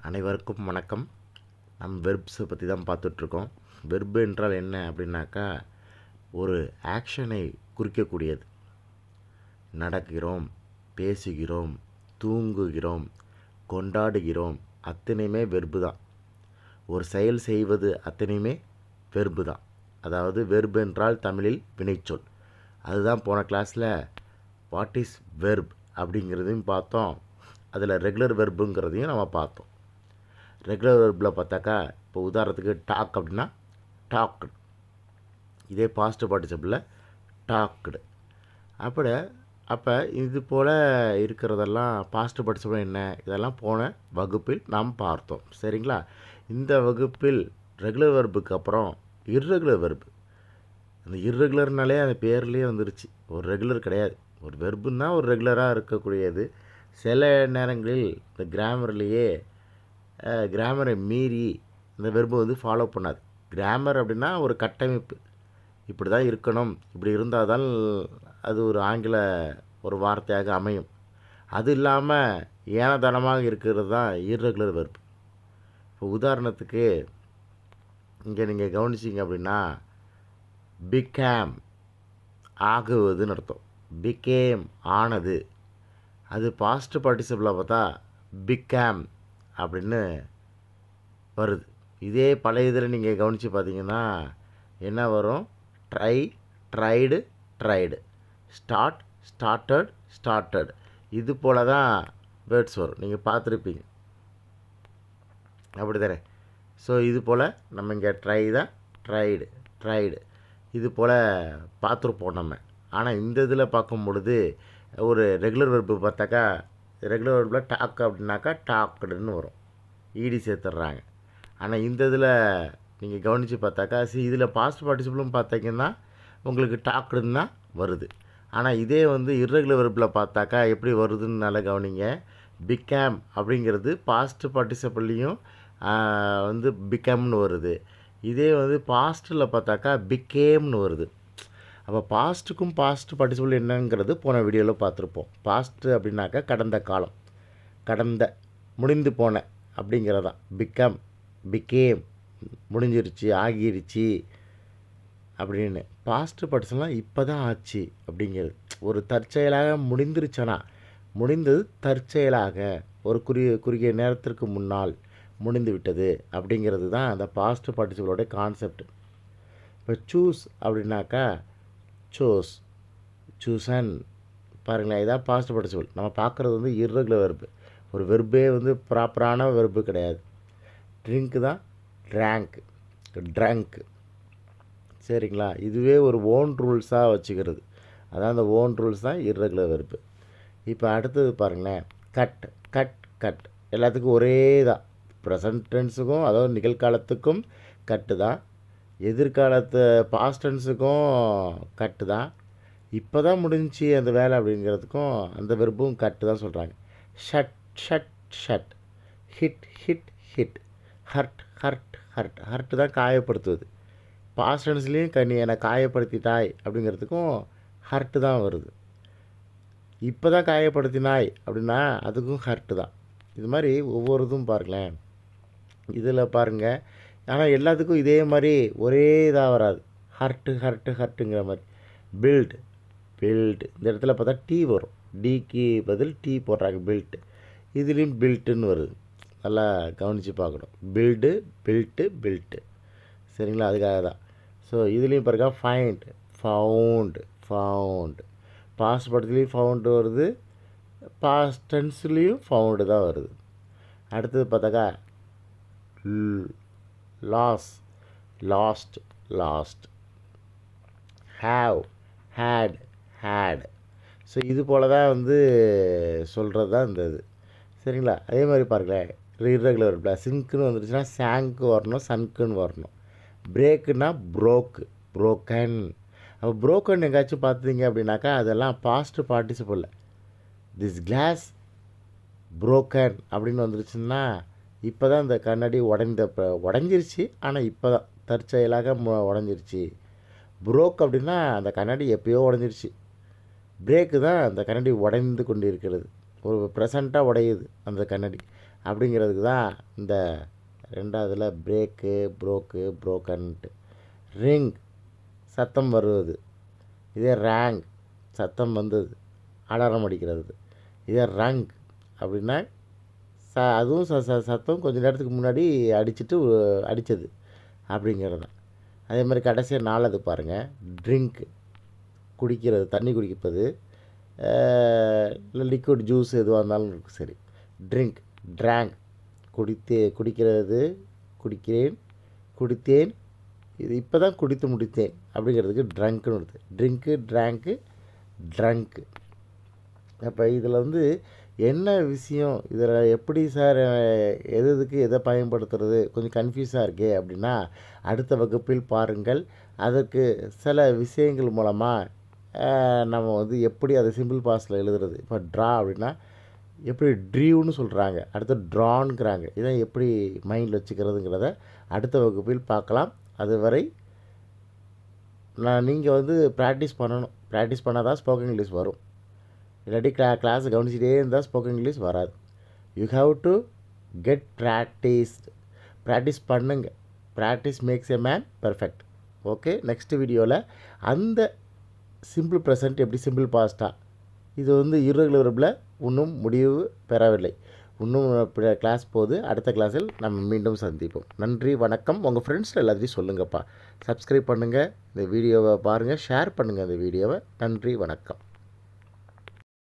அனைவருக்கும் வணக்கம். வெர்ப்ஸை பற்றி தான் பார்த்துட்ருக்கோம். வெர்பு என்றால் என்ன அப்படின்னாக்கா, ஒரு ஆக்ஷனை குறிக்கக்கூடியது. நடக்கிறோம், பேசுகிறோம், தூங்குகிறோம், கொண்டாடுகிறோம், அத்தனையுமே வெர்பு தான். ஒரு செயல் செய்வது அத்தனையுமே வெர்பு தான். அதாவது வெர்பு என்றால் தமிழில் வினைச்சொல். அதுதான் போன கிளாஸில் வாட் இஸ் வெர்ப் அப்படிங்கிறதையும் பார்த்தோம். அதில் ரெகுலர் வெர்புங்கிறதையும் நம்ம பார்த்தோம். ரெகுலர் வெர்பில் பார்த்தாக்கா, இப்போ உதாரணத்துக்கு டாக் அப்படின்னா டாக்டு. இதே பாஸ்ட் பார்ட்டிசிபிளில் டாக்டு. அப்போ இது போல் இருக்கிறதெல்லாம் பாஸ்ட் பார்ட்டிசிபிள் என்ன, இதெல்லாம் போன வகுப்பில் நாம் பார்த்தோம். சரிங்களா? இந்த வகுப்பில் ரெகுலர் வெர்புக்கு அப்புறம் இர்ரெகுலர் வெர்பு. அந்த இர்ரெகுலர்னாலே அந்த பேர்லேயே வந்துருச்சு. ஒரு ரெகுலர் கிடையாது. ஒரு வெர்புன்னா ஒரு ரெகுலராக இருக்கக்கூடியது. சில நேரங்களில் இந்த கிராமரை மீறி இந்த வெர்பு ஃபாலோ பண்ணாது. கிராமர் அப்படின்னா ஒரு கட்டமைப்பு, இப்படி தான் இருக்கணும், இப்படி இருந்தால் தான் அது ஒரு ஆங்கில ஒரு வார்த்தையாக அமையும். அது இல்லாமல் ஏனதனமாக இருக்கிறது தான் இர்ரெகுலர் வெர்பு. இப்போ உதாரணத்துக்கு இங்கே நீங்கள் கவனிச்சிங்க அப்படின்னா, பிகேம் ஆகுவதுன்னு அர்த்தம். பிகேம் ஆனது. அது பாஸ்ட் பார்ட்டிசிபிளில் பார்த்தா பிகேம் அப்படின்னு வருது. இதே பழைய இதில் நீங்கள் கவனித்து பார்த்தீங்கன்னா என்ன வரும்? Tried, started. இது போல் தான் வேர்ட்ஸ் வரும். நீங்கள் பார்த்துருப்பீங்க, அப்படி தானே? ஸோ இது போல் நம்ம இங்கே ட்ரைடு இது போல் பார்த்துருப்போம் நம்ம. ஆனால் இந்த இதில் பார்க்கும் பொழுது ஒரு ரெகுலர் வெர்பு பார்த்தாக்கா, ரெகுலர் வெர்பில் டாக் அப்படின்னாக்கா டாக்டுன்னு வரும், ஈடி சேர்த்துட்றாங்க. ஆனால் இந்த இதில் நீங்கள் கவனித்து பார்த்தாக்கா, இதில் பாஸ்ட் பார்ட்டிசிபிளும் பார்த்தீங்கன்னா உங்களுக்கு டாக்டுன்னு தான் வருது. ஆனால் இதே இர்ரெகுலர் வெர்பில் பார்த்தாக்கா எப்படி வருதுன்னு நல்லா கவனிங்க. பிகேம் அப்படிங்கிறது பாஸ்ட் பார்ட்டிசிபிள்லேயும் பிகம்னு வருது. இதே பாஸ்ட்டில் பார்த்தாக்கா பிகேம்னு வருது. அப்போ பாஸ்ட்டுக்கும் பாஸ்ட் பார்ட்டிசிபிள் என்னங்கிறது போன வீடியோவில் பார்த்துருப்போம். பாஸ்ட்டு அப்படின்னாக்கா கடந்த காலம், முடிந்து போன அப்படிங்கிறதான். பிகேம் முடிஞ்சிருச்சு, ஆகிருச்சு அப்படின்னு. பாஸ்ட்டு பார்ட்டிசிபிள்லாம் இப்போ தான் ஆச்சு அப்படிங்கிறது. ஒரு தற்செயலாக முடிந்தது தற்செயலாக ஒரு குறுகிய நேரத்திற்கு முன்னால் முடிந்து விட்டது அப்படிங்கிறது தான் அந்த பாஸ்ட் பார்ட்டிசிபிளோட கான்செப்ட். இப்போ சூஸ் அப்படின்னாக்கா சூசன் பாருங்களேன், இதான் பாஸ்ட் பார்ட்டிசிபிள். நம்ம பார்க்குறது இர்ரெகுலர் வெர்பு. ஒரு வெர்பே ப்ராப்பரான வெர்பு கிடையாது. ட்ரிங்க் தான் ட்ரங்க். சரிங்களா? இதுவே ஒரு ஓன் ரூல்ஸாக வச்சுக்கிறது. அதான் அந்த ஓன் ரூல்ஸ் தான் இர்ரெகுலர் வெர்பு. இப்போ அடுத்தது பாருங்களேன், கட் எல்லாத்துக்கும் ஒரே தான். ப்ரெசன்ட் டென்ஸுக்கும் அதாவது நிகழ்காலத்துக்கும் கட்டு தான். எதிர்காலத்து பாஸ்ட் டென்ஸுக்கும் கட்டு தான். இப்போ தான் முடிஞ்சிச்சு அந்த வேலை அப்படிங்கிறதுக்கும் அந்த வெர்பும் கட்டு தான் சொல்கிறாங்க. ஷட், ஹிட், ஹர்ட் தான் காயப்படுத்துவது. பாஸ்ட் டென்ஸ்லேயும் நீ என்னை காயப்படுத்திட்டாய் அப்படிங்கிறதுக்கும் ஹர்ட்டு தான் வருது. இப்போ தான் காயப்படுத்தினாய் அப்படின்னா அதுக்கும் ஹர்ட்டு தான். இது மாதிரி ஒவ்வொரு இதுவும் பாருங்களேன். இதில் பாருங்கள், ஆனால் எல்லாத்துக்கும் இதே மாதிரி ஒரே இதாக வராது. ஹர்ட்டுங்கிற மாதிரி. பில்ட் இந்த இடத்துல பார்த்தா டீ வரும். டிக்கு பதில் டீ போடுறாங்க, பில்ட். இதுலேயும் பில்ட்டுன்னு வருது. நல்லா கவனித்து பார்க்கணும். பில்ட்டு சரிங்களா? அதுக்காக தான். ஸோ இதுலேயும் பாருங்க, ஃபவுண்ட் பாஸ்ட் படத்துலேயும் ஃபவுண்டு வருது, பாஸ்ட் டென்ஸ்லேயும் ஃபவுண்டு தான் வருது. அடுத்தது பார்த்தாக்கா லாஸ்ட் had. ஸோ இது போல் தான் சொல்கிறது தான் இந்த இது. சரிங்களா? அதே மாதிரி பாருங்களேன், இர்ரெகுலர் வெர்பில் சிங்க்குன்னு வந்துருச்சுன்னா சாங்க்கு வரணும், சன்க்குன்னு வரணும். பிரேக்குன்னா ப்ரோக்கன். அப்போ ப்ரோக்கன் எங்கேயாச்சும் பார்த்தீங்க அப்படின்னாக்கா அதெல்லாம் past participle. This glass broken அப்படின்னு வந்துருச்சுன்னா இப்போ தான் இந்த கண்ணாடி உடஞ்சிருச்சு, ஆனால் இப்போ தான் தற்செயலாக உடஞ்சிருச்சு. ப்ரோக் அப்படின்னா அந்த கண்ணாடி எப்போயோ உடஞ்சிருச்சு. பிரேக்கு தான் அந்த கண்ணாடி உடைந்து கொண்டு இருக்கிறது. ஒரு ப்ரெசண்ட்டாக உடையுது அந்த கண்ணாடி. அப்படிங்கிறதுக்கு தான் இந்த ரெண்டாவதுல பிரேக்கு, புரோக்கன்ட்டு. ரிங் சத்தம் வருவது, இதே ரேங் சத்தம் வந்தது, அலாரம் அடிக்கிறது. இதே ரங் அப்படின்னா அதுவும் சத்தம் கொஞ்சம் நேரத்துக்கு முன்னாடி அடித்தது அப்படிங்கிறது தான். அதே மாதிரி கடைசியாக 4வது பாருங்கள், ட்ரிங்க் குடிக்கிறது, தண்ணி குடிப்பது, இல்லை லிக்விட் ஜூஸ் எதுவாக இருந்தாலும் சரி. ட்ரிங்க், ட்ராங்க் குடிக்கிறது, குடித்தேன், இது இப்போ தான் குடித்து முடித்தேன் அப்படிங்கிறதுக்கு ட்ரங்க்குன்னு வருது. Drink, drank, drunk. அப்போ இதில் என்ன விஷயம், இதில் எப்படி சார் எதுக்கு எதை பயன்படுத்துறது, கொஞ்சம் கன்ஃபியூஸாக இருக்கே அப்படின்னா அடுத்த வகுப்பில் பாருங்கள். அதற்கு சில விஷயங்கள் மூலமாக நம்ம எப்படி அதை சிம்பிள் பாஸ்டில் எழுதுறது. இப்போ ட்ரா அப்படின்னா எப்படி ட்ரீவ்னு சொல்கிறாங்க, அடுத்து ட்ரான்ங்கிறாங்க. இதை எப்படி மைண்டில் வச்சுக்கிறதுங்கிறத அடுத்த வகுப்பில் பார்க்கலாம். அதுவரை நீங்கள் ப்ராக்டிஸ் பண்ணணும். ப்ராக்டிஸ் பண்ணால் தான் ஸ்போக்கன் இங்கிலீஷ் வரும். இல்லாட்டி கிளாஸ் கவனிச்சிட்டே இருந்தால் ஸ்போக்கன் இங்கிலீஷ் வராது. You have to get practice பண்ணுங்க. Practice makes a man perfect. Okay, next வீடியோவில் அந்த சிம்பிள் ப்ரெசன்ட் எப்படி சிம்பிள் பாஸ்ட்டாக, இது irregular verb இன்னும் முடிவு பெறவில்லை. இன்னும் கிளாஸ் போகுது. அடுத்த கிளாஸில் நம்ம மீண்டும் சந்திப்போம். நன்றி, வணக்கம். உங்கள் ஃப்ரெண்ட்ஸில் எல்லாத்தையும் சொல்லுங்கப்பா. சப்ஸ்கிரைப் பண்ணுங்கள், இந்த வீடியோவை பாருங்கள், ஷேர் பண்ணுங்கள் இந்த வீடியோவை. நன்றி, வணக்கம்.